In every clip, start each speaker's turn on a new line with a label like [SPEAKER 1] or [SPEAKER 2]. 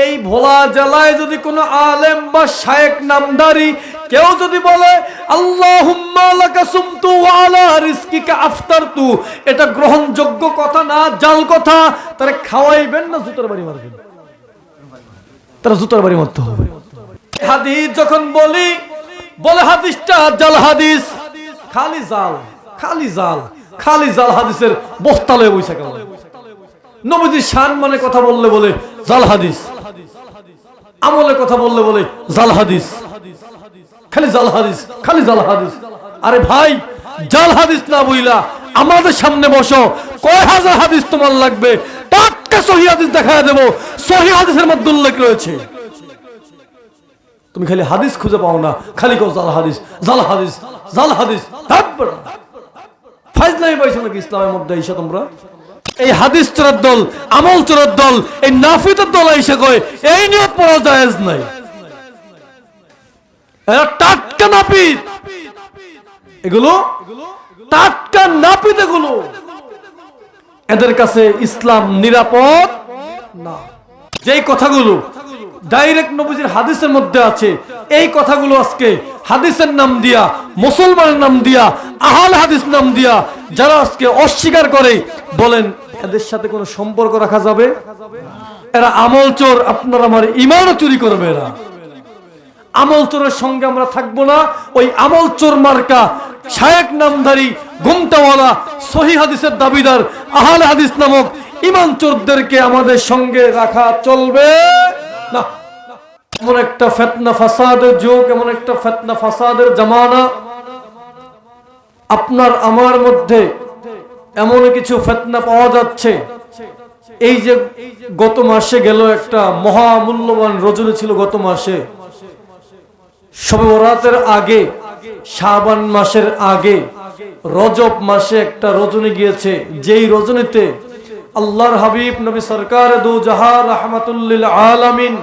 [SPEAKER 1] এই ভোলা জেলায় যদি কোনো আলেম বা শায়েখ নামধারী কেউ যদি বলে আল্লাহুম্মা লাকা সুমতু ওয়া আলা রিজকিকা আফতারতু, এটা গ্রহণযোগ্য কথা না, জাল কথা, তারে খাওয়াইবেন না জুতার বাড়ি মারবেন? তারা জুতার বাড়ি মারতে হবে। হাদিস যখন বলে হাদিসটা জাল হাদিস, খালি জাল, খালি জাল, খালি জাল হাদিসের বস্তা লয়ে বইসা গেল। নবীজির শান মানে কথা বলে জাল হাদিস, আমলে কথা বলে জাল হাদিস, খালি জাল হাদিস, খালি জাল হাদিস। আরে ভাই, জাল হাদিস না বইলা আমাদের সামনে বসো, কয় হাজার হাদিস তোমার লাগবে, টাটকা সহিহ হাদিস দেখায় দেব, সহিহ হাদিসের মধ্যে উল্লেখ রয়েছে। তুমি খালি হাদিস খুঁজে পাও না, খালি কও জাল হাদিস, জাল হাদিস, জাল হাদিস। ফাইজলাই পাইছো নাকি ইসলামের মধ্যে এসে তোমরা? এই হাদিস চোরের দল, আমল চোরের দল, এই নাফিতের দল এসে কয় এই নিয়ত পড়া জায়েজ নাই। এরা টাটকা নাপিত, এগুলো টাটকা নাপিত, এগুলো এদের কাছে ইসলাম নিরাপদ না। যেই কথাগুলো ডাইরেক্ট নবীজির হাদিসের মধ্যে আছে, এই কথাগুলো আজকে হাদিসের নাম দিয়া, মুসলমানের নাম দিয়া, আহলে হাদিস নাম দিয়া যারা আজকে অস্বীকার করে, বলেন এদের সাথে কোনো সম্পর্ক রাখা যাবে? এরা আমল চোর, আপনার আমার ঈমানও চুরি করবে। এরা আমল চোরের সঙ্গে আমরা থাকবো না। ওই আমল চোর মার্কা শায়েখ নামধারী, ঘুমটাওয়ালা, সহিহ হাদিসের দাবিদার, আহলে হাদিস নামক ঈমান চোরদেরকে আমাদের সঙ্গে রাখা চলবে না। এমন একটা ফিতনা ফাসাদের যুগ, এমন একটা ফিতনা ফাসাদের জামানা, আপনার আমার মধ্যে এমন কিছু ফিতনা পাওয়া যাচ্ছে। এই যে গত মাসে গেল একটা মহামূল্যবান রজনী ছিল, গত মাসে শবে বরাতের আগে, শাবান মাসের আগে, রজব মাসে একটা রজনী গিয়েছে, যেই রজনীতে আল্লাহর হাবিব নবী সরকার দু জাহান রাহমাতুল লিল আলামিন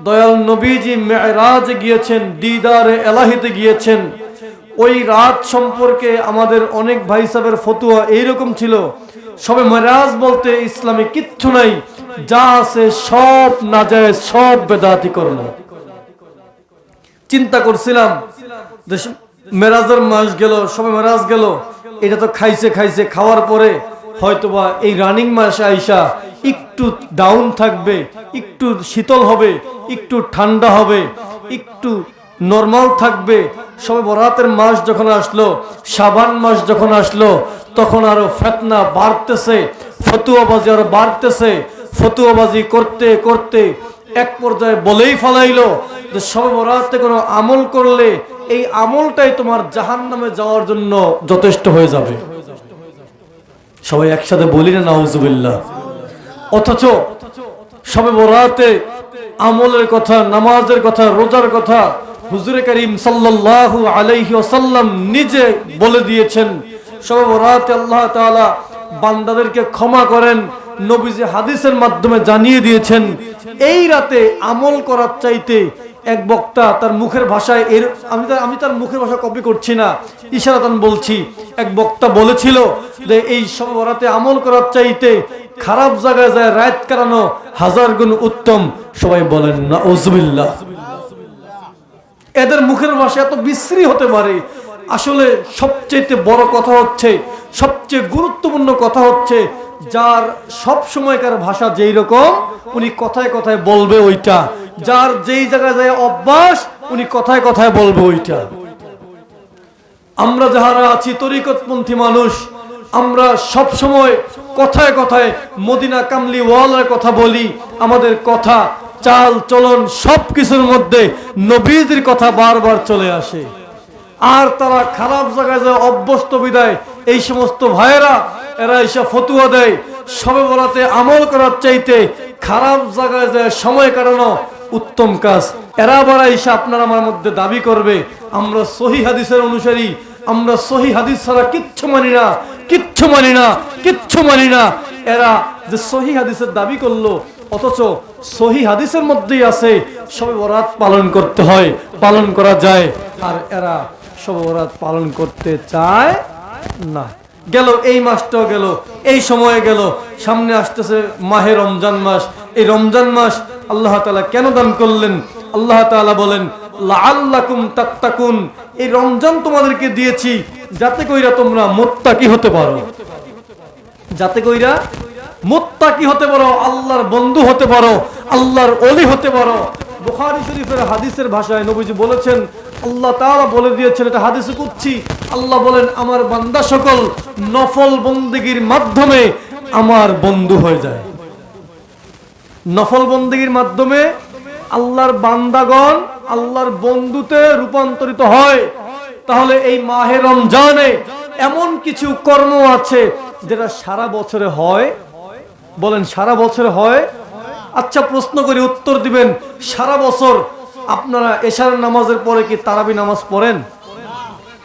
[SPEAKER 1] দয়াল নবীজি মেরাজ গিয়েছেন, দিদারে এলাহিতে গিয়েছেন। ওই রাত সম্পর্কে আমাদের অনেক ভাই সাহেবের ফতোয়া এইরকম ছিল, সবে মেরাজ বলতে ইসলামে কিচ্ছু নাই, যা আছে সব নাজায়েজ, সব বেদাতি কর্ম। চিন্তা করছিলাম যে মেরাজের মাস গেল, সবে মেরাজ গেল, এটা তো খাইছে, খাওয়ার পরে হয়তোবা এই রানিং মাসে আইসা একটু ডাউন থাকবে, একটু শীতল হবে, একটু ঠান্ডা হবে, একটু নরমাল থাকবে। সবে বরাতের মাস যখন আসলো, শাবান মাস যখন আসলো, তখন আরো ফিতনা বাড়তেছে, ফতুয়াবাজি আরো বাড়তেছে। ফতুয়াবাজি করতে করতে এক পর্যায়ে বলেই ফেলাইলো যে সবে বরাতে কোনো আমল করলে এই আমলটাই তোমার জাহান্নামে যাওয়ার জন্য যথেষ্ট হয়ে যাবে। সবাই একসাথে বলি না নাউজুবিল্লাহ? অথচ সবে বরাতে আমলের কথা, নামাজের কথা, রোজার কথা হুজুরে কারীম সাল্লাল্লাহু আলাইহি ওয়াসাল্লাম নিজে বলে দিয়েছেন। সবে বরাতে আল্লাহ তাআলা বান্দাদেরকে ক্ষমা করেন, নবীজি হাদিসের মাধ্যমে জানিয়ে দিয়েছেন। এই রাতে আমল করার চাইতে এক বক্তা তার মুখের ভাষায়, আমি তার মুখের ভাষা কপি করছি না, ইশারাতান বলছি, এক বক্তা বলেছিল যে এই সবে বরাতে আমল করার চাইতে খারাপ জায়গায় যায় রাত কাটানো হাজার গুণ উত্তম। সবাই বলেন নাউজুবিল্লাহ। এদের মুখের ভাষা এত বিশ্রী হতে পারে। আসলে সবচেয়ে বড় কথা হচ্ছে, সবচেয়ে গুরুত্বপূর্ণ কথা হচ্ছে, যার সব সময়কার ভাষা যেই রকম উনি কথায় কথায় বলবে ওইটা, যার যেই জায়গায় যায় অভ্যাস উনি কথায় কথায় বলবে ওইটা। আমরা যারা আছি তরিকতপন্থী মানুষ, আমরা সব সময় কথায় কথায় মদিনা কামলি ওয়ালার কথা বলি। আমাদের কথা, চাল চলন সবকিছুর মধ্যে নবীজির কথা বারবার চলে আসে। আর তারা খারাপ জায়গায় যায় অভ্যস্ত বিদায় এই সমস্ত ভাইয়েরা, এরা এসে ফতুয়া দেয় সবে বরাতে আমল করার চাইতে খারাপ জায়গায় যায় সময় কাটানো উত্তম কাজ। এরা আবার এসে আপনার আমার মধ্যে দাবি করবে আমরা সহিহ হাদিসের অনুসারী, আমরা সহিহ হাদিস ছাড়া কিচ্ছু মানি না, কিচ্ছু মানি না, কিচ্ছু মানি না। এরা যে সহিহ হাদিসের দাবি করলো, অথচ সহিহ হাদিসের মধ্যেই আছে শবে বরাত পালন করতে হয়, পালন করা যায়, আর এরা শবে বরাত পালন করতে চায় না। গেল এই মাসটাও গেল, এই সময়ে গেল, সামনে আসতেছে মাহে রমজান মাস। এই রমজান মাস আল্লাহ তাআলা কেন দান করলেন? আল্লাহ তাআলা বলেন লাআল্লাকুম তাত্তাকুন, এই রমজান তোমাদেরকে দিয়েছি যাতে কইরা তোমরা মুত্তাকি হতে পারো, যাতে কইরা মুত্তাকি হতে পারো, আল্লাহর বন্ধু হতে পারো, আল্লাহর ওলি হতে পারো। বুখারী শরীফের হাদিসের ভাষায় নবীজি বলেছেন, আল্লাহ তাআলা বলে দিয়েছেন, এটা হাদিসে কুদসি, আল্লাহ বলেন আমার বান্দা সকল নফল বন্দেগীর মাধ্যমে আমার বন্ধু হয়ে যায়। নফল বন্দেগীর মাধ্যমে আল্লাহর বান্দাগণ আল্লাহর বন্ধুতে রূপান্তরিত হয়। তাহলে এই মাহে রমজানে এমন কিছু কর্ম আছে যেটা সারা বছরে হয়। বলেন সারা বছরে হয়? আচ্ছা প্রশ্ন করি, উত্তর দিবেন। সারা বছর আপনারা এশার নামাজের পরে কি তারাবি নামাজ পড়েন?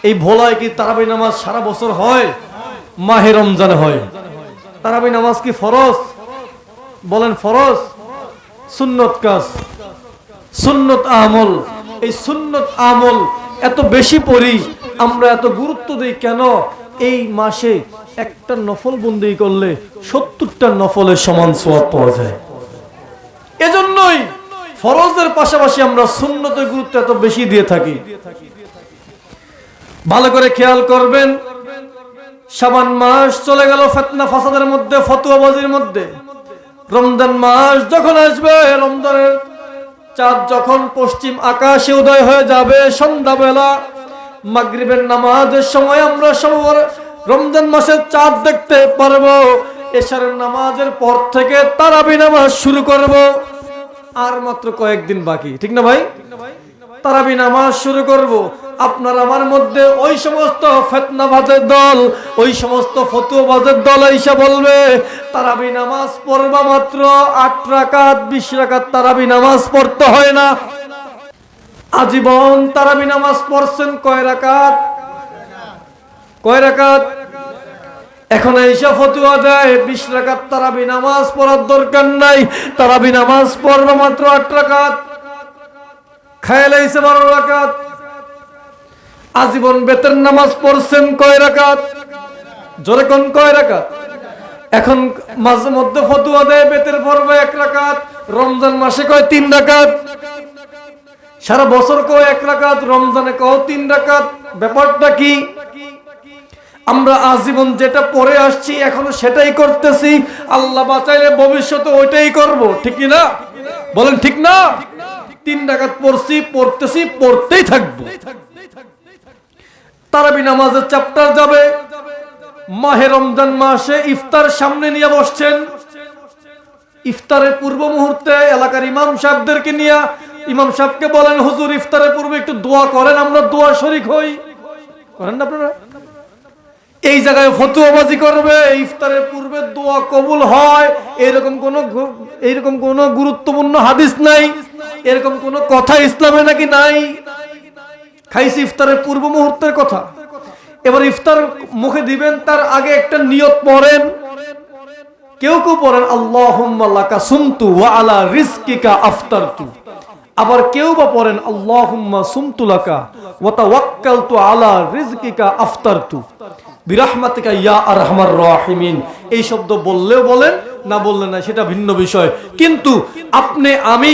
[SPEAKER 1] এই ভোলায় কি তারাবি নামাজ সারা বছর হয়? মাহে রমজানে হয়। তারাবি নামাজ কি ফরজ? বলেন ফরজ? সুন্নত কাজ, সুন্নত আমল। এই সুন্নত আমল এত বেশি পড়ি আমরা, এত গুরুত্ব দিই কেন? এই মাসে একটা নফল বন্দেগী করলে 70টা নফলের সমান সওয়াব পাওয়া যায়। এজন্যই ফরজের পাশাপাশি আমরা সুন্নতের গুরুত্ব এত বেশি দিয়ে থাকি। ভালো করে খেয়াল করবেন, শাবান মাস চলে গেল ফিতনা ফাসাদের মধ্যে, ফতোয়াবাজির মধ্যে। রমজান মাস যখন আসবে, রমজানের চাঁদ যখন পশ্চিম আকাশে উদয় হয়ে যাবে, সন্ধ্যাবেলা মাগরিবের নামাজের সময় আমরা সবার রমজান মাসের চাঁদ দেখতে পারবো। এশারের নামাজের পর থেকে তারাবি নামাজ শুরু করব। আর মাত্র কয়েকদিন বাকি, ঠিক না ভাই? তারাবি নামাজ শুরু করব। আপনার আমার মধ্যে ওই সমস্ত ফিতনাবাজের দল, ওই সমস্ত ফতোয়াবাজের দল এসে বলবে তারাবি নামাজ পড়বা মাত্র 8 রাকাত 20 রাকাত তারাবি নামাজ পড়তে হয় না। আজীবন তারাবি নামাজ পড়ছেন কয় রাকাত? কয় রাকাত? এখন এসে ফতোয়া দেয় 20 রাকাত তারাবি নামাজ পড়ার দরকার নাই, তারাবি নামাজ পড়বা মাত্র 8 রাকাত। খায়াল আইছে 12 রাকাত। আজীবন বেতের নামাজ পড়ছেন কয় রাকাত? জোরে কোন কয় রাকাত? এখন মাঝে মধ্যে ফতোয়া দেয় বেতের পড়বে 1 রাকাত, রমজান মাসে কয় 3 রাকাত, সারা বছর কয় 1 রাকাত, রমজানে কয় 3 রাকাত। ব্যাপারটা কি? আমরা আজীবন যেটা পড়ে আসছি এখনো সেটাই করতেছি, আল্লাহ বাঁচাইলে ভবিষ্যতে ওইটাই করব, ঠিক কি না? বলেন ঠিক না? 3 রাকাত পড়ছি, পড়তেছি, পড়তেই থাকবো। তারাবি নামাজের চ্যাপ্টার যাবে। মাহে রমজান মাসে ইফতার সামনে নিয়ে বসছেন, ইফতারের পূর্ব মুহূর্তে এলাকার ইমাম সাহেবদেরকে নিয়ে ইমাম সাহেবকে বলেন হুজুর ইফতারের পূর্বে একটু দোয়া করেন, আমরা দোয়া শরীক হই। করেন না আপনারা? এই জায়গায় ফতোয়াবাজি করবে ইফতারের পূর্বে দোয়া কবুল হয়, এরকম কোন গুরুত্বপূর্ণ হাদিস নাই, এরকম কোন কথা ইসলামে নাকি নাই। খাইছি ইফতারের পূর্ব মুহূর্তের কথা। এবার ইফতার মুখে দিবেন তার আগে একটা নিয়ত পড়েন। কেউ কেউ পড়েন আল্লাহুম্মা লাকা সুমতু ওয়া আলা রিজকিকা আফতারতু। আবার কেউ বা পড়েন আল্লাহুম্মা সুমতু লাকা ওয়া তাওয়াক্কালতু আলা রিজকিকা আফতারতু বিরহমাতিকা ইয়া আরহামার রাহিমিন। এই শব্দ বললেও বলেন, না বললে না, সেটা ভিন্ন বিষয়। কিন্তু আপনি আমি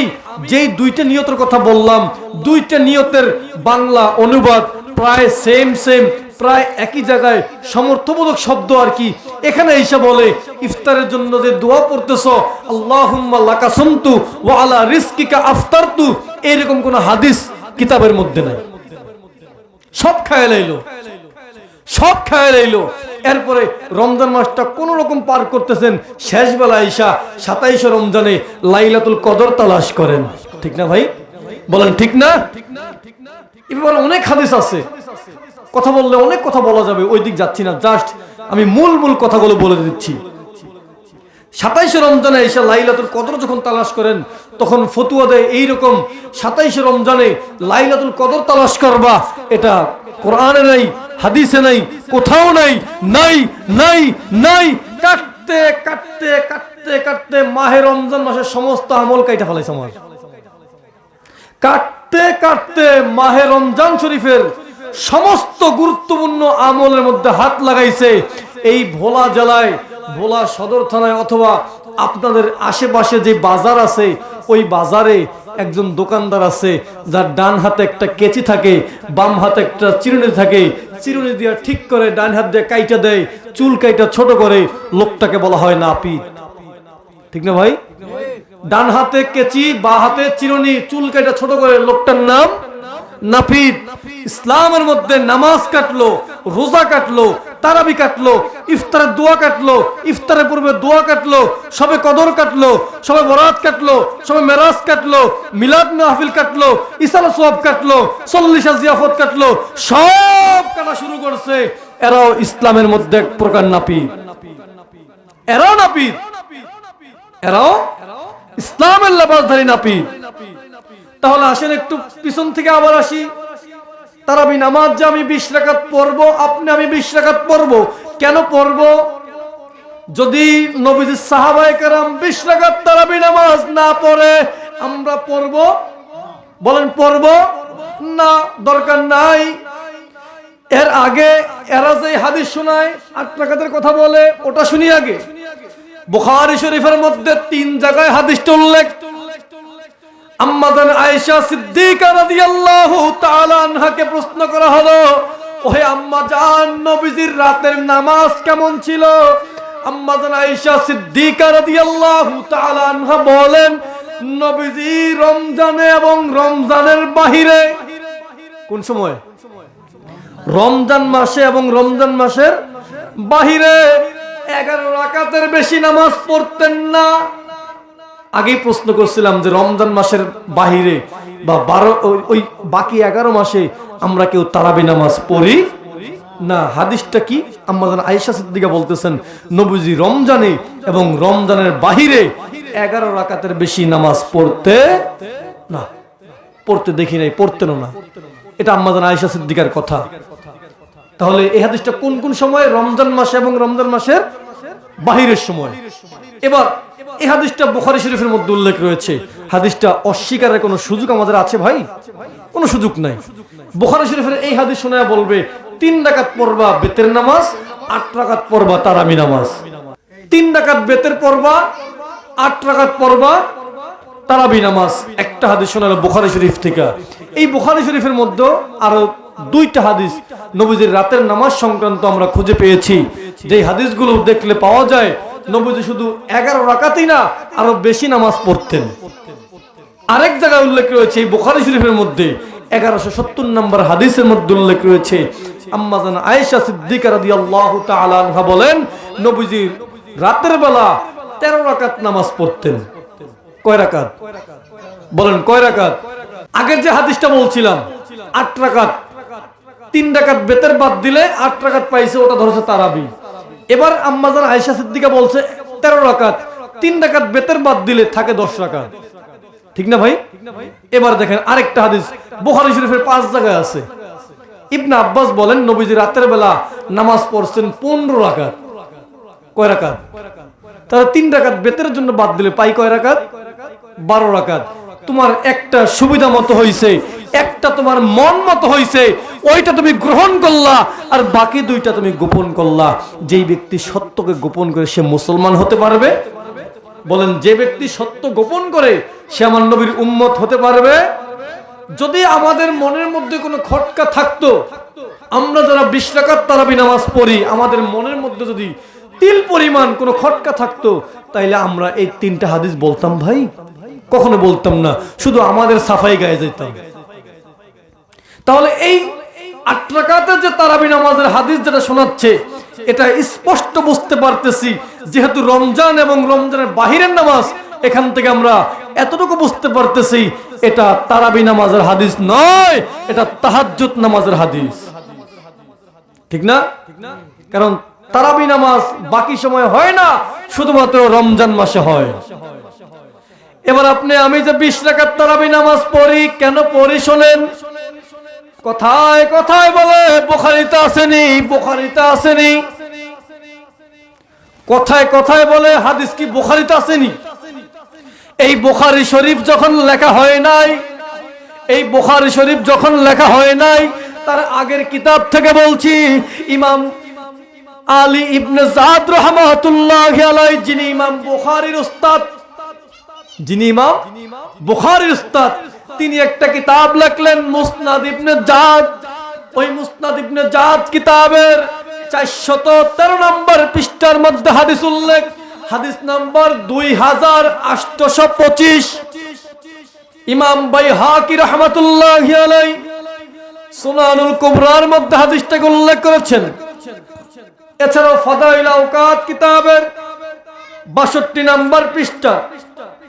[SPEAKER 1] যেই দুইটা নিয়তের কথা বললাম, দুইটা নিয়তের বাংলা অনুবাদ প্রায় সেম, প্রায় একই জায়গায় সমর্থবোধক শব্দ আর কি। এখানে এসে বলে ইফতারের জন্য যে দোয়া পড়তেছো আল্লাহুম্মা লাকা সুমতু ওয়া আলা রিজকিকা আফতারতু, এরকম কোন হাদিস কিতাবের মধ্যে নাই। সব খেয়াল আইলো, সব খেয়াল আইলো। এরপরে রমজান মাসটা কোন রকম পার করতেছেন, শেষ বেলা আইসা 27 রমজানে লাইলাতুল কদর তালাশ করেন, ঠিক না ভাই? বলেন ঠিক না? এবার অনেক হাদিস আছে, কথা বললে অনেক কথা বলা যাবে, ওই দিক যাচ্ছি না, জাস্ট আমি মূল কথাগুলো বলে দিচ্ছি। 27 রমজানে এসে লাইলাতুল কদর যখন তালাশ করেন তখন ফতোয়া দেয় এইরকম 27 রমজানে লাইলাতুল কদর তালাশ করবা, এটা কোরআনে নাই, হাদিসে নাই, কোথাও নাই, নাই নাই নাই। কাটতে কাটতে কাটতে কাটতে মাহে রমজান মাসের সমস্ত আমল কাইটা ফেলাইছে আমার। কাটতে কাটতে মাহে রমজান শরীফের সমস্ত গুরুত্বপূর্ণ আমলের মধ্যে হাত লাগাইছে। এই ভোলা জেলায়, ভোলা সদর থানায় অথবা আপনাদের আশেপাশে যে বাজার আছে ওই বাজারে একজন দোকানদার আছে যার ডান হাতে একটা কেচি থাকে, বাম হাতে একটা চিরুনি থাকে, চিরুনি দিয়ে ঠিক করে ডান হাত দিয়ে কাইটা দেয়, চুল কাইটা ছোট করে, লোকটাকে বলা হয় নাপিত। ঠিক না ভাই? ডান হাতে কেচি, বা হাতে চিরুনি, চুল কাইটা ছোট করে, লোকটার নাম নাপিত। ইসলামের মধ্যে নামাজ কাটলো, রোজা কাটলো, তারাবি কাটলো, ইফতারের দোয়া কাটলো, ইফতারের পূর্বে দোয়া কাটলো, সবে কদর কাটলো, সবে বরাত কাটলো, সবে মেরাজ কাটলো, মিলাদ মাহফিল কাটলো, ইসালা সোয়াব কাটলো, 40 জিয়াফত কাটলো, সব কাটা শুরু করছে। এরাও ইসলামের মধ্যে এক প্রকার নাপিত, এরাও নাপিত, এরাও ইসলামের লেবাসধারী নাপিত। তাহলে আসেন একটু পিছন থেকে আবার আসি। তারাবি নামাজ যে আমি 20 রাকাত পড়বো, আমি 20 রাকাত পড়বো, কেন পড়বো? যদি নবীজির সাহাবায়ে কেরাম 20 রাকাত তারাবি নামাজ না পড়ে আমরা পড়বো? বলেন পড়বো না? দরকার নাই। এর আগে এরা যে হাদিস শোনায় 8 রাকাতের কথা বলে, ওটা শুনি আগে। বুখারী শরীফের মধ্যে 3 জায়গায় হাদিসটা উল্লেখ। আম্মা জান আয়েশা সিদ্দিকা রাদিয়াল্লাহু তাআলা আনহাকে প্রশ্ন করা হলো, ওহে আম্মা জান, নবীজির রাতের নামাজ কেমন ছিল? আম্মা জান আয়েশা সিদ্দিকা রাদিয়াল্লাহু তাআলা আনহা বলেন, নবীজি রমজানে এবং রমজানের বাহিরে, কোন সময়? রমজান মাসে এবং রমজান মাসের বাহিরে 11 রাকাতের বেশি নামাজ পড়তেন না। আগেই প্রশ্ন করছিলাম যে রমজান মাসের বাহিরে বা 12 ওই বাকি 11 মাসে আমরা কেউ তারাবি নামাজ পড়ি না। হাদিসটা কি? আম্মা জান আয়েশা সিদ্দিকা বলতেছেন, নবীজি রমজানে এবং রমজানের বাহিরে 11 রাকাতের বেশি নামাজ পড়তে না, পড়তে দেখি নাই, পড়তেন না। এটা আম্মা জান আয়েশা সিদ্দিকার কথা। তাহলে এই হাদিসটা কোন কোন সময়? রমজান মাসে এবং রমজান মাসের বাহিরের সময়। এবার এই হাদিসটা বুখারী শরীফের মধ্যে উল্লেখ রয়েছে। হাদিসটা অস্বীকারের কোনো সুযোগ আমাদের আছে ভাই? কোনো সুযোগ নাই। বুখারী শরীফের এই হাদিস শোনায় বলবে 3 রাকাত পড়বা বেতের নামাজ, 8 রাকাত পড়বা তারাবি নামাজ। 3 রাকাত বেতের পড়বা, 8 রাকাত পড়বা তারাবি নামাজ। একটা হাদিস শোনালো বুখারী শরীফ থেকে। এই বুখারী শরীফের মধ্যে আরো 2টা হাদিস নবীজির রাতের নামাজ সংক্রান্ত আমরা খুঁজে পেয়েছি, যে হাদিসগুলো দেখলে পাওয়া যায় নবীজি শুধু 11 রাকাতই না, আরো বেশি নামাজ পড়তেন। আরেক জায়গায় উল্লেখ রয়েছে এই বুখারী শরীফের মধ্যে 1170 নম্বর হাদিসের মধ্যে উল্লেখ রয়েছে, আম্মা জান আয়েশা সিদ্দিকা রাদিয়াল্লাহু তাআলা আনহা বলেন, নবীজি রাতের বেলা 13 রাকাত নামাজ পড়তেন। কয় রাকাত? বলেন কয় রাকাত? আগের যে হাদিসটা বলছিলাম 8 রাকাত, 3 রাকাত বেতের বাদ দিলে 8 রাকাত পাইছে, ওটা ধরছে তারাবি। এবার আম্মা জান আয়েশা সিদ্দিকা বলছে 13 রাকাত, 3 রাকাত বেতের বাদ দিলে থাকে 10 রাকাত। ঠিক না ভাই? এবার দেখেন আরেকটা হাদিস বুখারী শরীফের 5 জায়গায় আছে। ইবনে আব্বাস বলেন, নবীজি রাতের বেলা নামাজ পড়ছেন 15 রাকাত। কয় রাকাত? তাহলে 3 রাকাত বেতের জন্য বাদ দিলে পাই কয় রাকাত? 12 রাকাত। তোমার একটা সুবিধা মতো হইছে, একটা তোমার মন মতো হইছে, ওইটা তুমি গ্রহণ করলা, আর বাকি 2টা তুমি গোপন করলা। যেই ব্যক্তি সত্যকে গোপন করে সে মুসলমান হতে পারবে? বলেন, যে ব্যক্তি সত্য গোপন করে সে আমার নবীর উম্মত হতে পারবে? যদি আমাদের মনের মধ্যে কোনো খটকা থাকতো, আমরা যারা 20 রাকাত তারাবি নামাজ পড়ি, আমাদের মনের মধ্যে যদি তিল পরিমাণ কোনো খটকা থাকতো, তাইলে আমরা এই 3টা হাদিস বলতাম ভাই? কখনো বলতাম না, শুধু আমাদের সাফাই গায়ে যেতাম। তাহলে এই 8 রাকাতের যে তারাবি নামাজের হাদিস যেটা শোনাচ্ছে, এটা স্পষ্ট বুঝতে পারতেছি যেহেতু রমজান এবং রমজানের বাহিরের নামাজ, এখান থেকে আমরা এতটুকু বুঝতে পারতেছি এটা তারাবি নামাজের হাদিস নয়, এটা তাহাজ্জুদ নামাজের হাদিস। ঠিক না? কারণ তারাবি নামাজ বাকি সময় হয় না, শুধুমাত্র রমজান মাসে হয়। এবার আমি যে 20 রাকাত তারাবি নামাজ পড়ি, কেন পড়ি শোনেন। কথায় কথায় বলে বুখারীতে আসেনি, বুখারীতে আসেনি। কথায় কথায় বলে হাদিস কি বুখারীতে আসেনি? এই বুখারী শরীফ যখন লেখা হয় নাই, এই বুখারী শরীফ যখন লেখা হয় নাই, তার আগের কিতাব থেকে বলছি, ইমাম আলী ইবনে জাদ রাহমাতুল্লাহি আলাইহি, যিনি ইমাম বুখারীর উস্তাদ, যিনি ইমাম বুখারীর উস্তাদ, তিনি একটা কিতাব লিখলেন মুসনাদ ইবনে জাদ। ওই মুসনাদ ইবনে জাদ কিতাবের 413 নম্বর পৃষ্ঠার মধ্যে হাদিস উল্লেখ, হাদিস নাম্বার 2825। ইমাম বাইহাকি রাহমাতুল্লাহি আলাইহি সুনানুল কুবরার মধ্যে হাদিসটাকে উল্লেখ করেছেন। এছাড়াও ফাদাইল আওকাত কিতাবের 62 নম্বর পৃষ্ঠা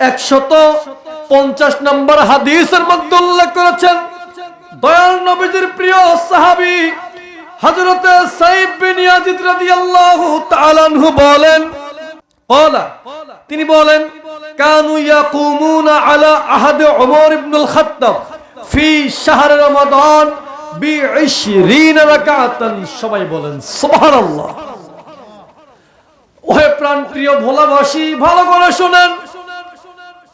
[SPEAKER 1] 150 নম্বর হাদিসের মধ্যে উল্লেখ করেছেন, দয়াল নবীজির প্রিয় সাহাবী হযরত সাইদ বিন ইয়াজিদ রাদিয়াল্লাহু তাআলা আনহু বলেন, তিনি বলেন, কানু ইয়াকুমুনা আলা আহাদ উমর ইবনুল খাত্তাব ফি শাহর রমাদান বি20 রাকাতান। সবাই বলেন সুবহানাল্লাহ। ওহে প্রাণ প্রিয় ভোলাবাসী, ভালো করে শুনেন,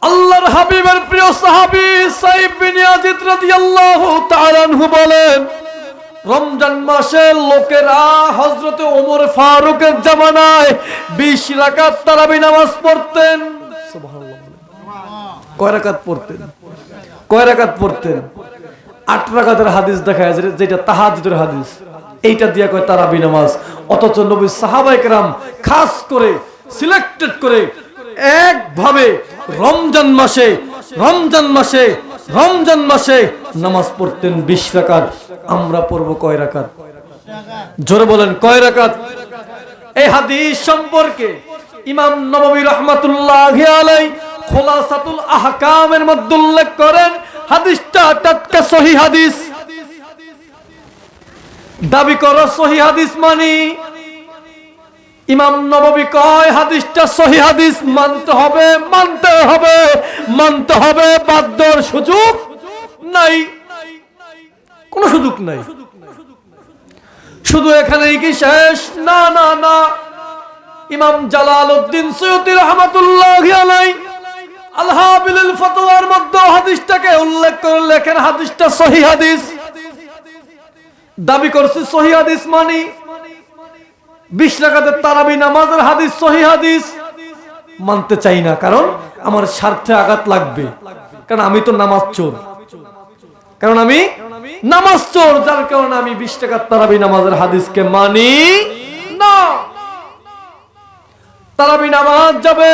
[SPEAKER 1] আল্লাহর হাবিবের প্রিয় সাহাবী সাইদ বিন ইয়াজিদ রাদিয়াল্লাহু তাআলা আনহু বলেন, রমজান মাসে লোকেরা হযরত ওমর ফারুকের জামানায় 20 রাকাত তারাবি নামাজ পড়তেন। সুবহানাল্লাহ। কয় রাকাত পড়তেন? কয় রাকাত পড়তেন? 8 রাকাতের হাদিস দেখায়, যেটা তাহাজ্জুদের হাদিস, এইটা দিয়া কয় তারাবি নামাজ। অথচ নবী সাহাবায়ে কেরাম খাস করে সিলেক্টেড করে একভাবে রমজান মাসে নামাজ পড়তেন 20 রাকাত। আমরা পড়ব কয় রাকাত? জোরে বলেন, কয় রাকাত? এই হাদিস সম্পর্কে ইমাম নববী রাহমাতুল্লাহি আলাইহি খুলাসাতুল আহকামের মধ্যে উল্লেখ করেন, হাদিসটা টাটকা সহিহ হাদিস। দাবি করো সহিহ হাদিস মানি, ইমাম নববী কয় হাদিসটা সহিহ হাদিস, মানতে হবে, বাধ্যর সুযোগ নাই, কোন সুযোগ নাই। শুধু এখানেই কি শেষ? না না না। ইমাম জালালউদ্দিন সুয়ুতী রাহমাতুল্লাহি আলাইহি আল হাবিলুল ফাতওয়ার মধ্যে হাদিসটাকে উল্লেখ করে লেখেন, হাদিসটা সহিহ হাদিস। দাবি করছে সহিহ হাদিস মানি, 20 রাকাতের তারাবি নামাজের হাদিস সহিহ হাদিস। মানতে চাই না, কারণ আমার স্বার্থে আঘাত লাগবে, কারণ আমি তো নামাজ চোর, যার কারণে আমি 20 রাকাত তারাবি নামাজের হাদিসকে মানি না। তারাবি নামাজ যাবে,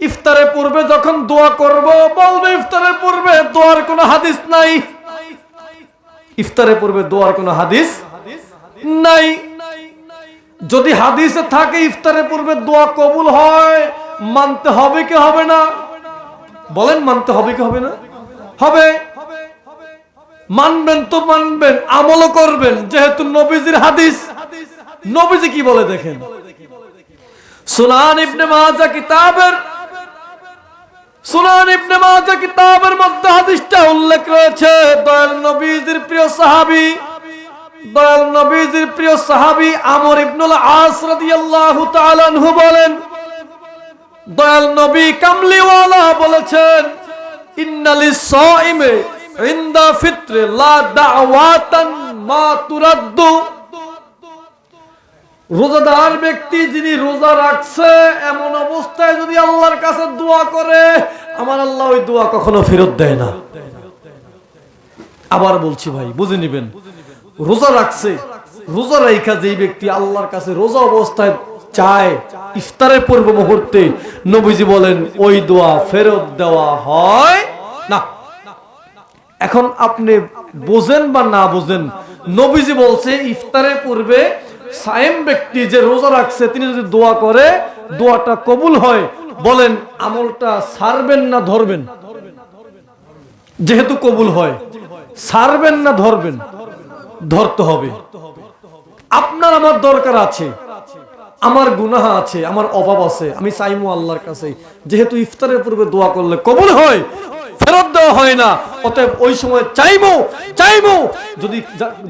[SPEAKER 1] ইফতারের পূর্বে যখন দোয়া করব বলবে ইফতারের পূর্বে দোয়ার কোনো হাদিস নাই, ইফতারের পূর্বে দোয়ার কোনো হাদিস নাই। যদি হাদিসে থাকে ইফতারের পূর্বে দোয়া কবুল হয়, মানতে হবে কি হবে না? বলেন, মানতে হবে কি হবে না? হবে। মানবেন তো মানবেন, আমলও করবেন, যেহেতু নবীজির হাদিস। নবীজি কি বলে দেখেন, সুনান ইবনে মাজাহ কিতাবের মধ্যে হাদিসটা উল্লেখ রয়েছে। দয়াল নবীজির প্রিয় সাহাবী আমর ইবনুল আস রাদিয়াল্লাহু তাআলা আনহু বলেন, দয়াল নবী কামলিওয়ালা বলেছেন, ইন্নালিস সাইমে ইনদা ফিত্রে লা দাওয়াতান মা তুরাদ্দু। রোজাদার ব্যক্তি যিনি রোজা রাখছে, এমন অবস্থায় যদি আল্লাহর কাছে দোয়া করে, আমার আল্লাহ ওই দোয়া কখনো ফেরত দেয় না। আবার বলছি ভাই, বুঝে নিবেন, রোজা রাখছে, রোজা রাখা যেই ব্যক্তি আল্লাহর কাছে রোজা অবস্থায় চায় ইফতারের পূর্ব মুহূর্তে, নবীজি বলেন ওই দোয়া ফেরত দেওয়া হয় না। এখন আপনি বোঝেন বা না বোঝেন, নবীজি বলছে ইফতারের পূর্বে সায়েম ব্যক্তি যে রোজা রাখছে, তিনি যদি দোয়া করে দোয়াটা কবুল হয়, বলেন আমলটা ছাড়বেন না ধরবেন? যেহেতু কবুল হয়, ছাড়বেন না ধরবেন? ধরতে হবে। আপনার আমার দরকার আছে, আমার গুনাহ আছে, আমার অভাব আছে, আমি চাইমু আল্লাহর কাছে, যেহেতু ইফতারের পূর্বে দোয়া করলে কবুল হয়, ফেরত দেওয়া হয় না, অতএব ওই সময় চাইমু।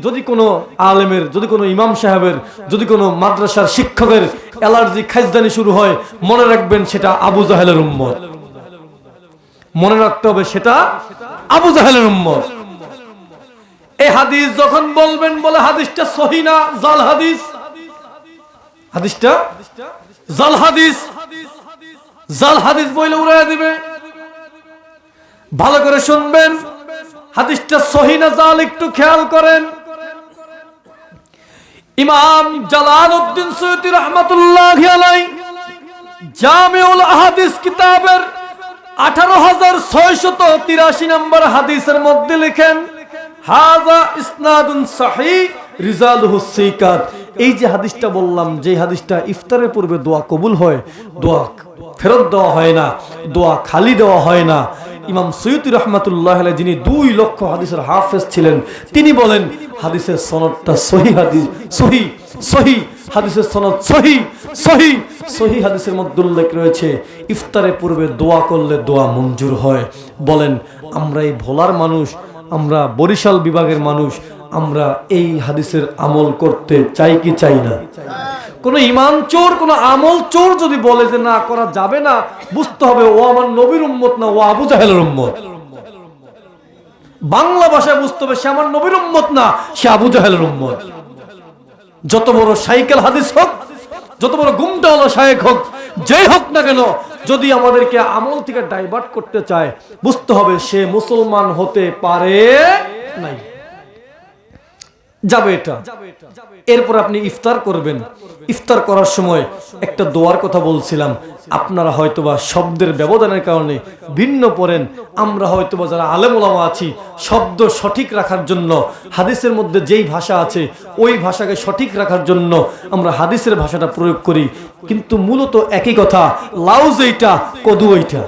[SPEAKER 1] যদি কোনো আলেমের, যদি কোনো ইমাম সাহেবের, যদি কোনো মাদ্রাসার শিক্ষকের অ্যালার্জি খাইজদানি শুরু হয়, মনে রাখবেন সেটা আবু জাহেলের উম্মত। মনে রাখতে হবে সেটা আবু জাহেলের উম্মত। এই হাদিস যখন বলবেন, বলে হাদিসটা সহিহ না জাল হাদিস, হাদিসটা জাল হাদিস। জাল হাদিস বইলে উড়াইয়া দিবে। ভালো করে শুনবেন, হাদিসটা সহিহ না জাল একটু খেয়াল করেন। ইমাম জালালউদ্দিন সুয়ুতী রাহমাতুল্লাহি আলাইহি জামিউল আহাদিস কিতাবের 18683 নম্বর হাদিসের মধ্যে লিখেন, হাযা ইসনাদুন সহিহ রিজালুহু সিকাত। এই যে হাদিসটা বললাম, যে হাদিসটা ইফতারের পূর্বে দোয়া কবুল হয়, দোয়া ফেরত দেওয়া হয় না, দোয়া খালি দেওয়া হয় না। ইমাম সুয়ুতী রাহমাতুল্লাহি আলাইহি যিনি 2 লক্ষ হাদিসের হাফেজ ছিলেন, তিনি বলেন হাদিসের সনদটা সহিহ হাদিস, সহিহ সহিহ হাদিসের সনদ সহিহ সহিহ সহিহ হাদিসের মধ্যে উল্লেখ রয়েছে ইফতারের পূর্বে দোয়া করলে দোয়া মঞ্জুর হয়। বলেন আমরা এই ভোলার মানুষ, আমরা বরিশাল বিভাগের মানুষ, আমরা এই হাদিসের আমল করতে চাই কি চাই না? কোন ইমান চোর, কোন আমল চোর যদি বলে যে না করা যাবে না, বুঝতে হবে ও আমার নবীর উম্মত না, ও আবু জাহেলের উম্মত। বাংলা ভাষায় বুঝতে হবে সে আমার নবীর উম্মত না, সে আবু জাহেলের উম্মত। যত বড় সাইকেল হাদিস হোক, যত বড় গুমটাওয়ালা শায়েখ হোক, যেই হোক না কেন, যদি আমাদেরকে আমল থেকে ডাইভার্ট করতে চায়, বুঝতে হবে সে মুসলমান হতে পারে নাই, যাবে এটা। এরপর আপনি ইফতার করবেন। ইফতার করার সময় একটা দোয়ার কথা বলছিলাম, আপনারা হয়তোবা শব্দের ব্যবধানের কারণে ভিন্ন পড়েন। আমরা হয়তোবা যারা আলেম ওলামা আছি, শব্দ সঠিক রাখার জন্য হাদিসের মধ্যে যেই ভাষা আছে ওই ভাষাকে সঠিক রাখার জন্য আমরা হাদিসের ভাষাটা প্রয়োগ করি, কিন্তু মূলত একই কথা। লাউ যেইটা কদু ওইটা,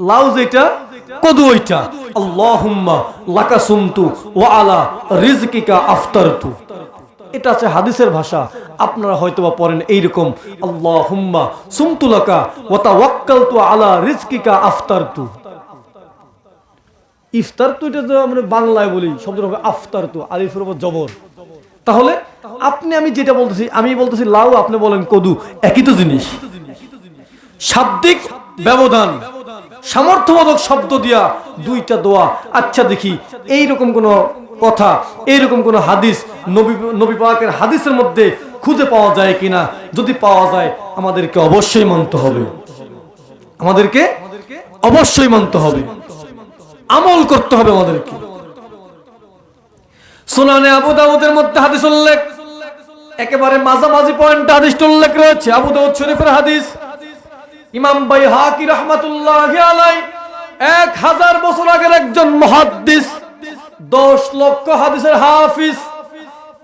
[SPEAKER 1] লাউ যেইটা কদু ওইটা। আল্লাহুম্মা লাকা সুমতু ওয়া আলা রিজকিকা আফতারতু, এটা আছে হাদিসের ভাষা। আপনারা হয়তোবা পড়েন এইরকম, আল্লাহুম্মা সুমতু লাকা ওয়া তাওয়াক্কালতু আলা রিজকিকা আফতারতু। ইফতারতু এটা তো আমরা বাংলায় বলি, শব্দটা হবে আফতারতু, আলিফের উপর জবর। তাহলে আপনি আমি যেটা বলতেছি, আমি বলতেছি লাউ, আপনি বলেন কদু, একই তো জিনিস। শাব্দিক ব্যবধান, সামর্থ্যবোধক শব্দ দিয়া দুইটা দোয়া। আচ্ছা দেখি এইরকম কোন কথা, এইরকম কোন হাদিস নবী পাকের হাদিসের মধ্যে খুঁজে পাওয়া যায় কিনা। যদি পাওয়া যায় আমাদেরকে অবশ্যই মানতে হবে, আমাদেরকে অবশ্যই মানতে হবে, আমল করতে হবে আমাদেরকে। সুনানে আবু দাউদের মধ্যে হাদিস উল্লেখ, একেবারে মাঝামাঝি পয়েন্টে হাদিসটা উল্লেখ রয়েছে, আবু দাউদ শরীফের হাদিস। ইমাম বাইহাকি রাহমাতুল্লাহি আলাইহি 1000 বছর আগের একজন মুহাদ্দিস, 10 লক্ষ হাদিসের হাফিজ,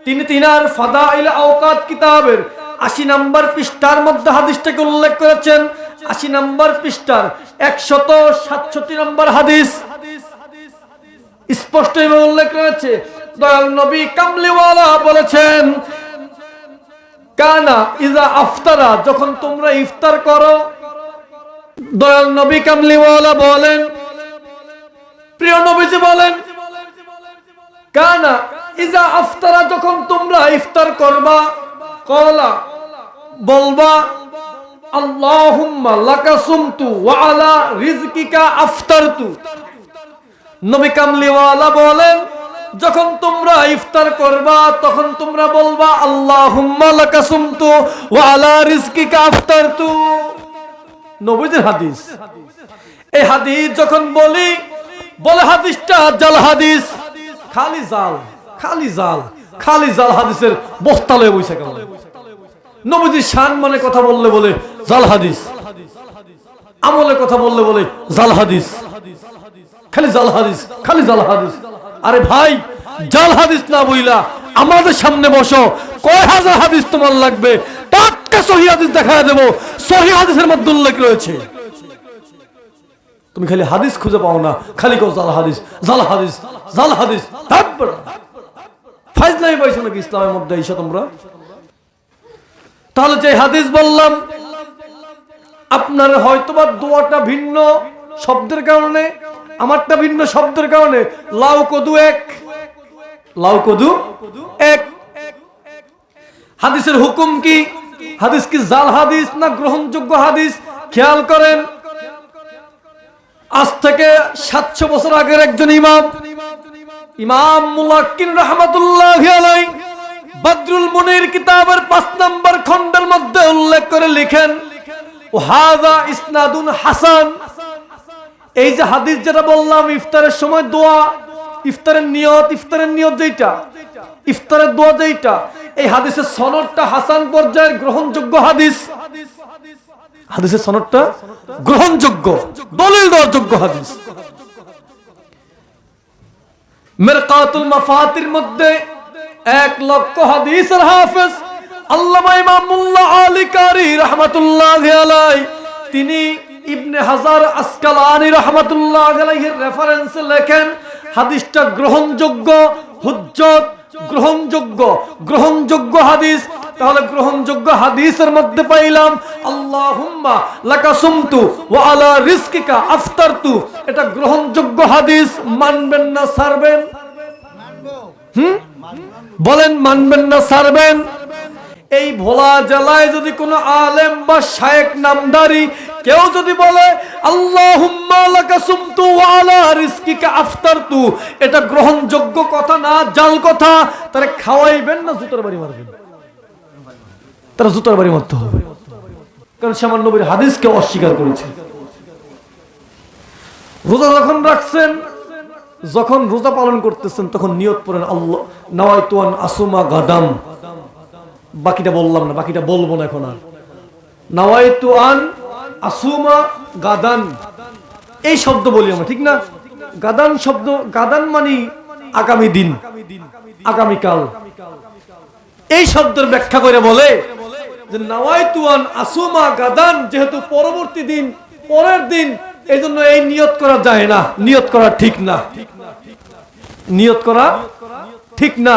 [SPEAKER 1] তিনি তিনার ফাদাইল আওকাত কিতাবের 80 নম্বর পৃষ্ঠার মধ্যে হাদিসটাকে উল্লেখ করেছেন। 80 নম্বর পৃষ্ঠার 167 নম্বর হাদিস স্পষ্ট উল্লেখ রয়েছে। দয়াল নবী কামলিওয়ালা বলেছেন, কানা ইজা আফতারা, যখন তোমরা ইফতার করো। দয়াল নবী কামলিওয়ালা বলেন, প্রিয় নবীজি বলেন, কানা ইজা আফতারা, যখন তোমরা ইফতার করবা, কলা বলবা, আল্লাহুম্মা লাকা সুমতু ওয়া আলা রিজকিকা আফতারতু। নবী কামলিওয়ালা বলেন, যখন তোমরা ইফতার করবা তখন তোমরা বলবা, আল্লাহুম্মা লাকা সুমতু ওয়া আলা রিজকিকা আফতারতু। নবীদের হাদিস। এই হাদিস যখন বলি, বলে হাদিসটা জাল হাদিস, খালি জাল, খালি জাল, খালি জাল হাদিসের বস্তালে বইছে কেন? নবীজির শান মানে কথা বললে বলে জাল হাদিস, আমলে কথা বললে বলে জাল হাদিস, খালি জাল হাদিস, খালি জাল হাদিস। আরে ভাই, জাল হাদিস না বইলা আমাদের সামনে বসো, কয় হাজার হাদিস তোমার লাগবে, টাটকা সহিহ হাদিস দেখায় দেব, সহিহ হাদিসের মধ্যে উল্লেখ রয়েছে। তুমি খালি হাদিস খুঁজে পাও না, খালি কও জাল হাদিস, জাল হাদিস, জাল হাদিস। ফাইজলাই পাইছো নাকি ইসলামের মধ্যে এসে তোমরা? তাহলে যে হাদিস বললাম, আপনার হয়তোবা দোয়াটা ভিন্ন শব্দের কারণে, আমারটা ভিন্ন শব্দের কারণে। লাউ কদু এক, লাউ কদু এক। হাদিসের হুকুম কি? হাদিস কি জাল হাদিস না গ্রহণযোগ্য হাদিস? খেয়াল করেন, আজ থেকে 700 বছর আগের একজন ইমাম, ইমাম মুলাক্কিন রাহমাতুল্লাহি আলাইহি বদরুল মুনির কিতাবের 5 নম্বর খণ্ডের মধ্যে উল্লেখ করে লিখেন, হাযা ইসনাদুন হাসান। এই যে হাদিস যেটা বললাম ইফতারের সময় দোয়া, ইফতারের নিয়ত যেটা, ইফতারের দোয়া যেটা, এই হাদিসের সনদটা হাসান পর্যায়ের গ্রহণযোগ্য হাদিস। হাদিসের সনদটা গ্রহণযোগ্য, দলিল দেওয়ার যোগ্য হাদিস। মিরকাতুল মাফাতির মধ্যে 1 লক্ষ হাদিসের হাফেজ আল্লামা ইমামুল্লাহ আলী কারি রাহমাতুল্লাহি আলাইহি, তিনি ইবনে হাজার আসকালানি রাহমাতুল্লাহি আলাইহির রেফারেন্সে লেখেন হাদিসটা গ্রহণযোগ্য, হুজ্জত, গ্রহণযোগ্য হাদিস। তাহলে গ্রহণযোগ্য হাদিসের মধ্যে পাইলাম আল্লাহুম্মা লাকা সুমতু ওয়া আলা রিজকিকা আফতারতু, এটা গ্রহণযোগ্য হাদিস। মানবেন না ছাড়বেন? বলেন মানবেন না ছাড়বেন? এই ভোলা জেলায় যদি কোনো আলেম বা শায়েখ নামদারি কেউ যদি বলে আল্লাহুম্মা লাকা সুমতু ওয়া আলা রিজকিকা আফতারতু, এটা গ্রহণযোগ্য কথা না, জাল কথা, তারে খাওয়াইবেন না জুতার বাড়ি মারবেন? তারা জুতার বাড়ি মারতে হবে, কারণ সে আমার নবীর হাদিসকে অস্বীকার করেছে। রোজা যখন রাখছেন, যখন রোজা পালন করতেছেন, তখন নিয়ত পড়েন আল্লাহ নাওয়াইতু আন আসুমা গাদাম। বাকিটা বললাম না, বাকিটা বলবো না এখন আর। নাওয়াইতু আন আসুমা গাদান, এই শব্দ বলি আমরা, ঠিক না? গাদান শব্দ, গাদান মানে আগামী দিন, আগামীকাল। এই শব্দের ব্যাখ্যা করে বলে যে নাওয়াইতু আন আসুমা গাদান, যেহেতু পরবর্তী দিন, পরের দিন, এই জন্য এই নিয়ত করা যায় না, নিয়ত করা ঠিক না, নিয়ত করা ঠিক না,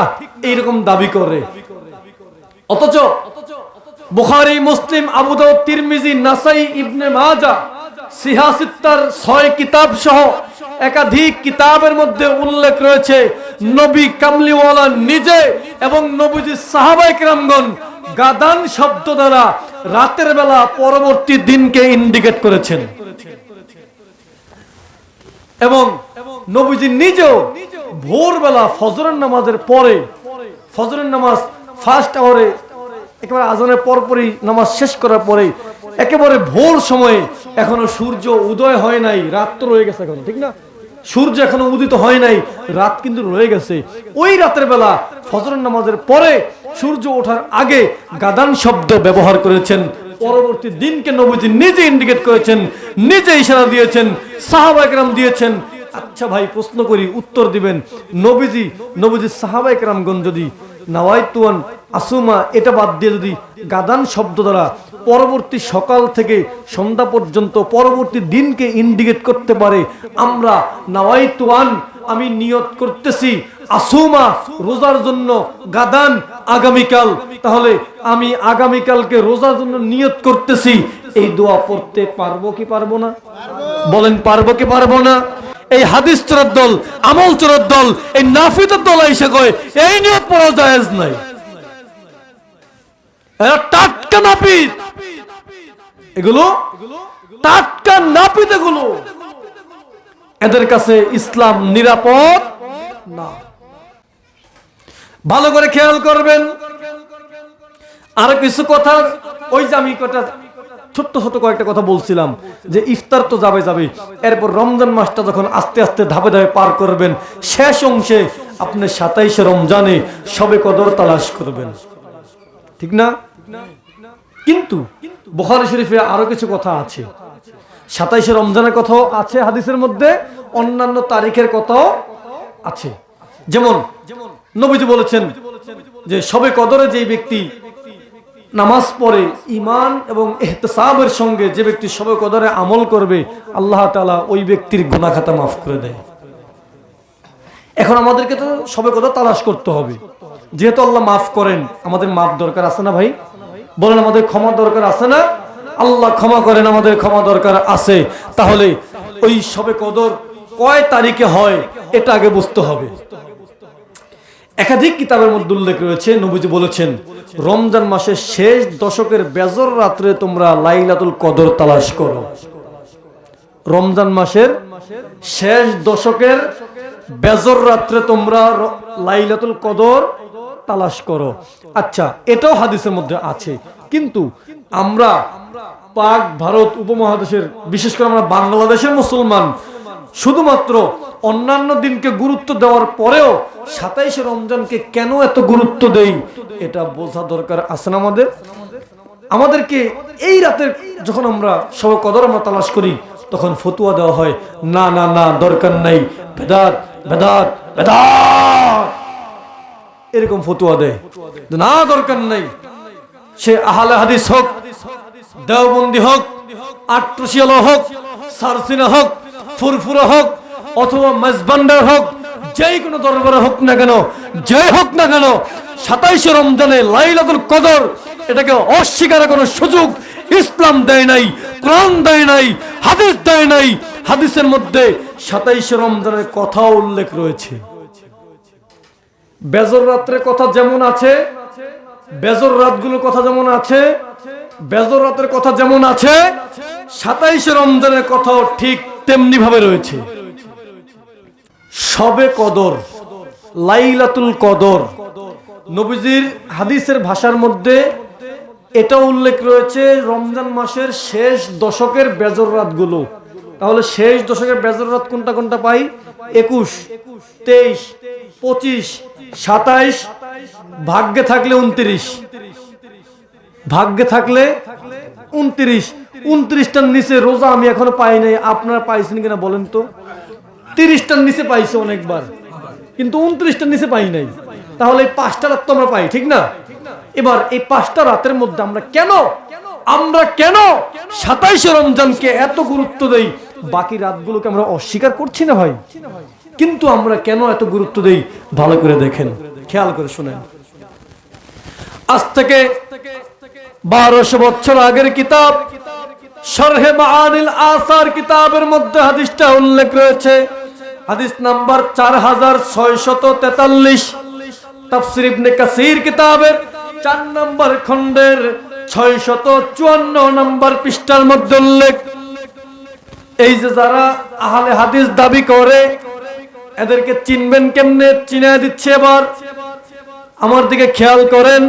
[SPEAKER 1] এইরকম দাবি করে। অথচ বুখারী, মুসলিম, আবু দাউদ, তিরমিজি, নাসাই, ইবনে মাজাহ, সিহাহ সিত্তার 6 কিতাব সহ একাধিক কিতাবের মধ্যে উল্লেখ রয়েছে নবী কামলিওয়ালা নিজে এবং নবীজির সাহাবায়ে কেরামগণ গাদান শব্দ দ্বারা রাতের বেলা পরবর্তী দিনকে ইন্ডিকেট করেছেন। এবং নবীজি নিজেও ভোরবেলা ফজরের নামাজের পরে, ফজরের নামাজ ফার্স্ট আওয়ারে একেবারে আজানের পরপরই নামাজ শেষ করার পরে একেবারে ভোর সময়ে, এখনো সূর্য উদয় হয় নাই, রাত তো রয়ে গেছে এখনো, ঠিক না? সূর্য এখনো উদিত হয় নাই, রাত কিন্তু রয়ে গেছে। ওই রাতের বেলা ফজরের নামাজের পরে সূর্য ওঠার আগে গাদান শব্দ ব্যবহার করেছেন। পরবর্তী দিনকে নবীজি নিজে ইন্ডিকেট করেছেন, নিজে ইশারা দিয়েছেন, সাহাবায়ে কেরাম দিয়েছেন। আচ্ছা ভাই, প্রশ্ন করি, উত্তর দিবেন। নবীজি সাহাবায়ে কেরামগণ যদি নাওয়াইতু আন আসুমা এটা বাদ দিয়ে যদি গাদান শব্দ দ্বারা পরবর্তী সকাল থেকে সন্ধ্যা পর্যন্ত পরবর্তী দিনকে ইন্ডিকেট করতে পারে, আমরা নাওয়াইতু আন, আমি নিয়ত করতেছি আসুমা রোজার জন্য, গাদান আগামীকাল, তাহলে আমি আগামীকালকে রোজার জন্য নিয়ত করতেছি, এই দোয়া পড়তে পারবো কি পারবো না? বলেন পারবো কি পারবো না? এই হাদিস চোরের দল, আমল চোরের দল, এই নাফিতের দল এসে কয় এই নিয়ত পড়া জায়েজ নাই। এরা টাটকা নাপিত, এগুলো টাটকা নাপিত, এগুলো এদের কাছে ইসলাম নিরাপদ না। ভালো করে খেয়াল করবেন। আর কিছু কথা, ওই যে আমি ছোট্ট ছোট কয়েকটা কথা বলছিলাম যে ইফতার তো যাবে, এরপর রমজান মাসটা যখন আস্তে আস্তে ধাপে ধাপে পার করবেন, শেষ অংশে আপনি 27 রমজানে শবে কদর তালাশ করবেন, ঠিক না? কিন্তু বুখারী শরীফে আরো কিছু কথা আছে। 27 রমজানের কথাও আছে হাদিসের মধ্যে, অন্যান্য তারিখের কথাও আছে। যেমন নবীজি বলেছেন যে শবে কদরে যে ব্যক্তি নামাজ পড়ে ঈমান এবং ইহতিসাবের সঙ্গে, যে ব্যক্তি শবে কদরে আমল করবে, আল্লাহ তাআলা ওই ব্যক্তির গুনাহ খাতা মাফ করে দেয়। এখন আমাদেরকে তো শবে কদর তালাশ করতে হবে। যেহেতু আল্লাহ মাফ করেন, আমাদের মাফ দরকার আছে না ভাই? বলেন আমাদের ক্ষমা দরকার আছে না? আল্লাহ ক্ষমা করেন, আমাদের ক্ষমা দরকার আছে। তাহলে ওই শবে কদর কয় তারিখে হয় এটা আগে বুঝতে হবে। একাধিক কিতাবের মধ্যে উল্লেখ রয়েছে, নবীজি বলেছেন রমজান মাসের শেষ দশকের বেজর রাত্রে তোমরা লাইলাতুল কদর তালাশ করো। রমজান মাসের শেষ দশকের বেজর রাত্রে তোমরা লাইলাতুল কদর তালাশ করো। আচ্ছা, এটাও হাদিসের মধ্যে আছে, কিন্তু আমরা পাক ভারত উপমহাদেশের, বিশেষ করে আমরা বাংলাদেশের মুসলমান শুধুমাত্র অন্যান্য দিনকে গুরুত্ব দেওয়ার পরেও 27শে রমজানকে কেন এত গুরুত্ব দেই এটা বোঝা দরকার আছে না আমাদেরকে। এই রাতে যখন আমরা শবে কদর আমরা তালাশ করি তখন ফতুয়া দেওয়া হয়, না না না দরকার নাই, বেদাত বেদাত বেদাত, এরকম ফতুয়া দেয়, না দরকার নাই। সে আহলে হাদিস হোক, দেওবন্দি হোক, আট্রসিয়ালা হোক, সারসিনা হোক, ফুরফুরা হোক, অথবা মেজবান্ডার হোক, যেই কোনো দরবারে হোক না কেন, যে হোক না কেন, 27শে রমজানে লাইলাতুল কদর এটাকে অস্বীকারের কোনো সুযোগ ইসলাম দেয় নাই, কোরআন দেয় নাই, হাদিস দেয় নাই। হাদিসের মধ্যে 27শে রমজানের কথা উল্লেখ রয়েছে। বেজর রাতের কথা যেমন আছে, বেজর রাতগুলোর কথা যেমন আছে, বেজর রাতের কথা যেমন আছে, 27শে রমজানের কথাও ঠিক তেমনি ভাবে রয়েছে। শবে কদর, লাইলাতুল কদর, নবীজির হাদিসের ভাষার মধ্যে এটা উল্লেখ রয়েছে রমজান মাসের শেষ দশকের বেজর রাতগুলো। তাহলে শেষ দশকের বেজর রাত কোনটা কোনটা পাই? 21, 23, 25, 27, ভাগ্যে থাকলে 29, ভাগ্যে থাকলে 29। 29টার নিচে রোজা আমি এখনো পাই নাই, আপনারা পাইছেন কিনা বলেন তো? 30টার নিচে পাইছে অনেকবার, কিন্তু 29টার নিচে পাই নাই। তাহলে এই 5টা রাত তো আমরা পাই, ঠিক না? এবার এই 5টা রাতের মধ্যে আমরা কেন 27শে রমজানকে এত গুরুত্ব দেই? বাকি রাতগুলোকে আমরা অস্বীকার করছি না ভাই, কিন্তু আমরা কেন এত গুরুত্ব দেই ভালো করে দেখেন, খেয়াল করে শুনেন। আজ থেকে 1200 বছর আগের কিতাব শরহে মাআনিল আসার কিতাবের মধ্যে হাদিসটা উল্লেখ রয়েছে। হাদিস নাম্বার 4643, তাফসীর ইবনে কাসির কিতাবের 4 নম্বর খণ্ডের 654 নম্বর পৃষ্ঠার মধ্যে উল্লেখ। এই যে যারা আহলে হাদিস দাবি করে এদেরকে চিনবেন কেমনে? চিনায় দিচ্ছে। এবার আমার দিকে খেয়াল করেন,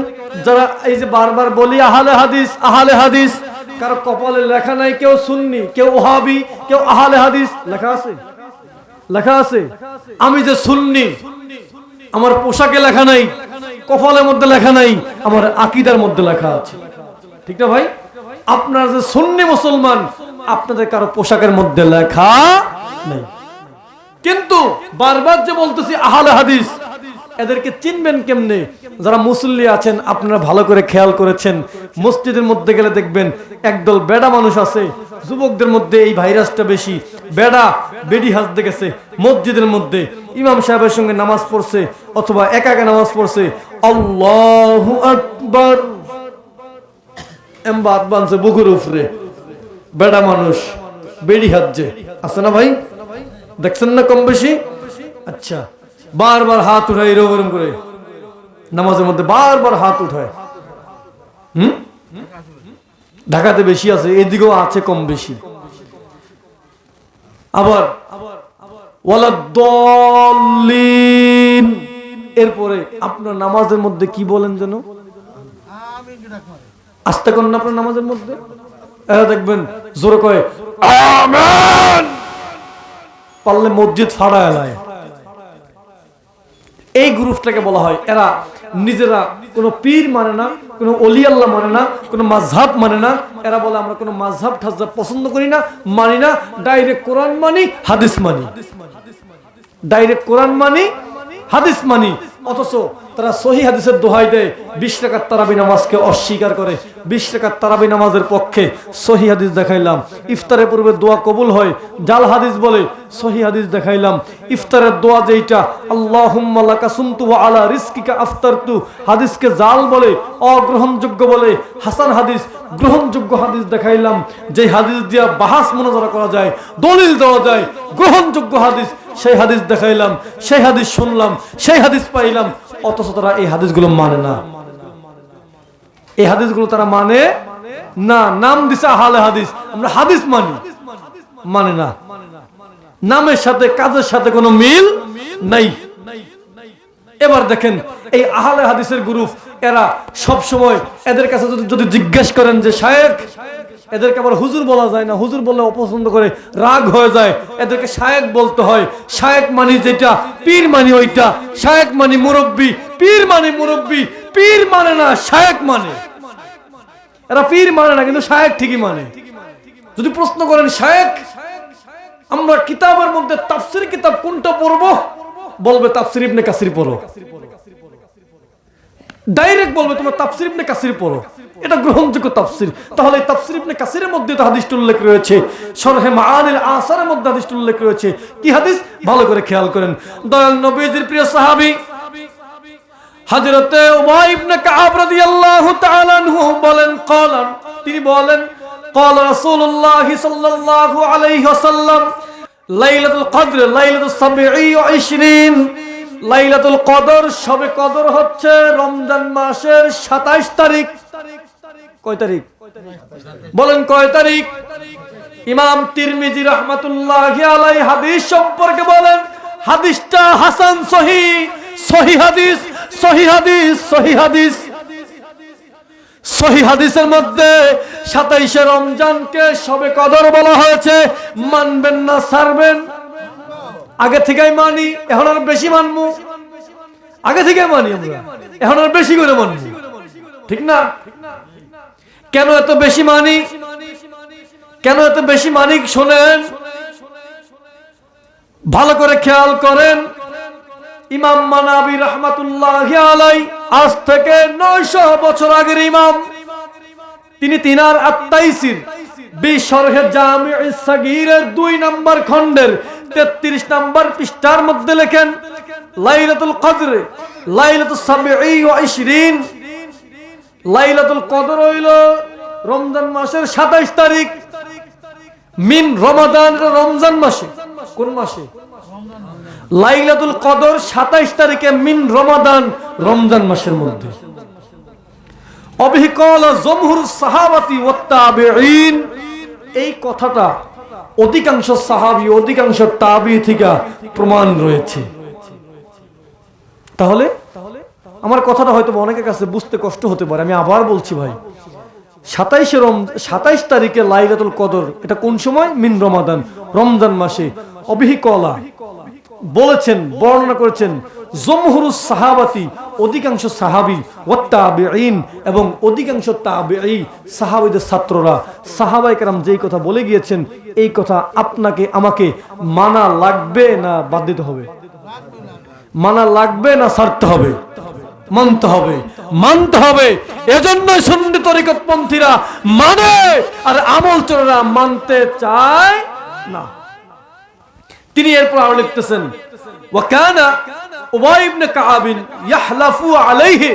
[SPEAKER 1] যারা এই যে বারবার বলি আহলে হাদিস আহলে হাদিস, কারো কপালে লেখা নাই কেউ সুন্নি, কেউ ওহাবি, কেউ আহলে হাদিস, লেখা আছে? লেখা আছে? আমি যে সুন্নি আমার পোশাকে লেখা নাই, কপালের মধ্যে লেখা নাই, আমার আকীদার মধ্যে লেখা আছে, ঠিক না ভাই? আপনারা যে সুন্নি মুসলমান, আপনাদের কারো পোশাকের মধ্যে লেখা নাই, কিন্তু বারবার যে বলতেছি আহলে হাদিস, এদেরকে চিনবেন কেমনে? যারা মুসল্লি আছেন আপনারা ভালো করে খেয়াল করেছেন, মসজিদের মধ্যে গেলে দেখবেন একদল বেডা মানুষ আছে। যুবকদের মধ্যে এই ভাইরাসটা বেশি, বেডা বেডি হাজতে গেছে মসজিদের মধ্যে, ইমাম সাহেবের সঙ্গে নামাজ পড়ছে অথবা একা একা নামাজ পড়ছে, আল্লাহু আকবার এমবাদ বানছে বুকুর উপরে, বেডা মানুষ বেডি হাজছে, আছে না ভাই? দেখছেন না কম বেশি? আচ্ছা, বারবার হাত উঠায় এরকম করে নামাজের মধ্যে বারবার হাত উঠায়। ঢাকাতে বেশি আছে, এদিকেও আছে কম বেশি। আবার ওয়ালাদ্দাল্লিন, এরপরে আপনার নামাজের মধ্যে কি বলেন যেন? আস্তে করেন না আপনার নামাজের মধ্যে, এরা দেখবেন জোরে কয় আমিন, পারলে মসজিদ ফাড়া এলায়। এই গ্রুপটাকে বলা হয়, এরা নিজেরা কোনো পীর মানে না, কোনো ওলি আল্লাহ মানে না, কোনো মাযহাব মানে না। এরা বলে আমরা কোনো মাযহাব টাযহাব পছন্দ করি না, মানি না, ডাইরেক্ট কোরআন মানি, হাদিস মানি, ডাইরেক্ট কোরআন মানি, হাদিস মানি। অথচ তারা সহি হাদিসের দোহাই দেয়, 20 রাকাত তারাবি নামাজকে অস্বীকার করে। 20 রাকাত তারাবি নামাজের পক্ষে সহি হাদিস দেখাইলাম, ইফতারের পূর্বে দোয়া কবুল হয়, জাল হাদিস বলে। সহি হাদিস দেখাইলাম, ইফতারের দোয়া যেটা আল্লাহুম্মা লাকা সুমতু ওয়া আলা রিজকিকা আফতারতু, হাদিসকে জাল বলে, অগ্রহণযোগ্য বলে। হাসান হাদিস, গ্রহণযোগ্য হাদিস দেখাইলাম, যে হাদিস দিয়া বাহাস মুনাজারা করা যায়, দলিল দেওয়া যায়, গ্রহণযোগ্য হাদিস, সেই হাদিস দেখাইলাম, সেই হাদিস শুনলাম, সেই হাদিস পাইলাম। অথচ তারা এই হাদিসগুলো মানে না, এই হাদিসগুলো তারা মানে না। নাম দিছে আহলে হাদিস, আমরা হাদিস মানি, মানে না। নামের সাথে কাজের সাথে কোনো মিল নাই। এবার দেখেন এই আহলে হাদিসের গ্রুপ, এরা সব সময় এদের কাছে যদি জিজ্ঞেস করেন যে শায়েখ এদেরকে আবার হুজুর বলা যায় না, হুজুর বললে অপছন্দ করে, রাগ হয়ে যায়। এদেরকে শায়েক বলতে হয়। শায়েক মানে যেটা, পীর মানে ওইটা। শায়েক মানে মুরব্বী, পীর মানে মুরব্বী। পীর মানে না, শায়েক মানে। এরা পীর মানে না, কিন্তু শায়েক ঠিকই মানে। যদি প্রশ্ন করেন শায়েক, আমরা কিতাবের মধ্যে তাফসীর কিতাব কোনটা পড়বো, বলবে তাফসীর ইবনে কাসির পড়ো। ডাইরেক্ট বলবে তোমরা তাফসীর ইবনে কাসির পড়ো, এটা গ্রহণযোগ্য তাফসীর। তাহলে তাফসীর ইবনে কাসিরের মধ্যে তো হাদিসটা উল্লেখ রয়েছে, শরহে মাআনিল আসারের মধ্যে হাদিসটা উল্লেখ রয়েছে। কি হাদিস? ভালো করে খেয়াল করেন। দয়াল নবীজির প্রিয় সাহাবী হযরতে উমাইয়া ইবনে কাআব রাদিয়াল্লাহু তাআলা আনহু বলেন, তিনি বলেন, قال رسول الله صلى الله عليه وسلم লাইলাতুল কদর লাইলাতুস 27 লাইলাতুল কদর, শবে কদর হচ্ছে রমজান মাসের 27 তারিখ। কয় তারিখ বলেন? কয় তারিখ? ইমাম তিরমিজি রাহমাতুল্লাহি আলাইহি হাদিস সম্পর্কে বলেন, হাদিসটা হাসান, সহিহ, সহিহ হাদিস, সহিহ হাদিস, সহিহ হাদিস। সহিহ হাদিসের মধ্যে 27শে রমজানকে শবে কদর বলা হয়েছে। মানবেন না ছাড়বেন? আগে থেকেই মানি, এখন আর বেশি মানবো। আগে থেকে মানি আমরা, এখন আর বেশি করে মানবো, ঠিক না? কেন এত বেশি মানি? কেন এত বেশি মানি? শোনেন, ভালো করে খেয়াল করেন। ইমাম মানাবী রাহমাতুল্লাহি আলাইহি আজ থেকে 900 বছর আগের ইমাম, তিনি তিনার আত-তাইসির বিশরহে জামিউস সাগীরের 2 নম্বর খণ্ডের 33 নম্বর পৃষ্ঠার মধ্যে লেখেন, লাইলাতুল কদর লাইলাতুস 27, লাইলাতুল কদর হইল রমজান মাসের 27 তারিখ। মিন রমাদান, রমজান মাসে। কোন মাসে? লাইলাতুল কদর 27 তারিখে মিন রমাদান, রমজান মাসের মধ্যে। অবিহিকল জমহুর সাহাবাতি ওয়াত তাবিঈন, এই কথাটা অধিকাংশ সাহাবী, অধিকাংশ তাবিঈ থেকে প্রমাণ রয়েছে। তাহলে আমার কথাটা হয়তো অনেকের কাছে বুঝতে কষ্ট হতে পারে, আমি আবার বলছি ভাই, 27 তারিখে লাইলাতুল কদর, এটা কোন সময়? মিন রমাদান, রমজান মাসে। অবিহিকলা বলেছেন, বর্ণনা করেছেন জমহুরুস সাহাবাতি, অধিকাংশ সাহাবী, ওয়াত তাবিঈন, এবং অধিকাংশ তাবিঈ, সাহাবীদের ছাত্ররা, সাহাবায়ে কেরাম যেই কথা বলে গিয়েছেন, এই কথা আপনাকে আমাকে মানা লাগবে না বাদ দিতে হবে? মানা লাগবে না ছাড়তে হবে? মানতে হবে, মানতে হবে। এজন্যই সুন্নি তরিকতপন্থীরা মানে, আর আমল চোরেরা মানতে চায় না। তিনি এরপর আরো লিখতেছেন, ওয়াকানা উবাই ইবনে কাআব ইয়াহলাফু আলাইহি,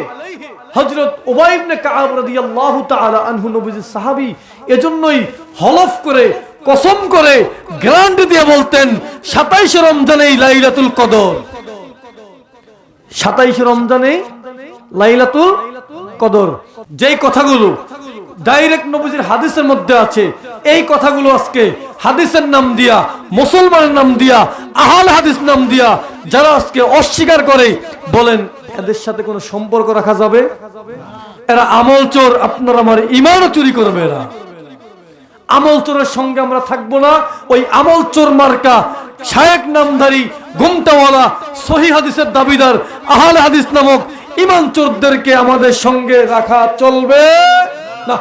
[SPEAKER 1] হযরত উবাই ইবনে কাআব রাদিয়াল্লাহু তাআলা আনহু নবীজির সাহাবী, এজন্যই হলফ করে, কসম করে, গ্যারান্টি দিয়ে বলতেন 27 রমজানে লাইলাতুল কদর, 27 রমজানে লাইলাতুল কদর। যেই কথাগুলো ডাইরেক্ট নবীজির হাদিসের মধ্যে আছে, এই কথাগুলো আজকে হাদিসের নাম দিয়া, মুসলমানের নাম দিয়া, আহলে হাদিস নাম দিয়া যারা আজকে অস্বীকার করে, বলেন এদের সাথে কোনো সম্পর্ক রাখা যাবে? এরা আমল চোর, আপনার আমার ঈমানও চুরি করবে। এরা আমল চোরের সঙ্গে আমরা থাকবো না। ওই আমল চোর মার্কা শায়েক নামধারী, ঘুমটাওয়ালা, সহিহ হাদিসের দাবিদার, আহলে হাদিস নামক ঈমান চোরদেরকে আমাদের সঙ্গে রাখা চলবে না।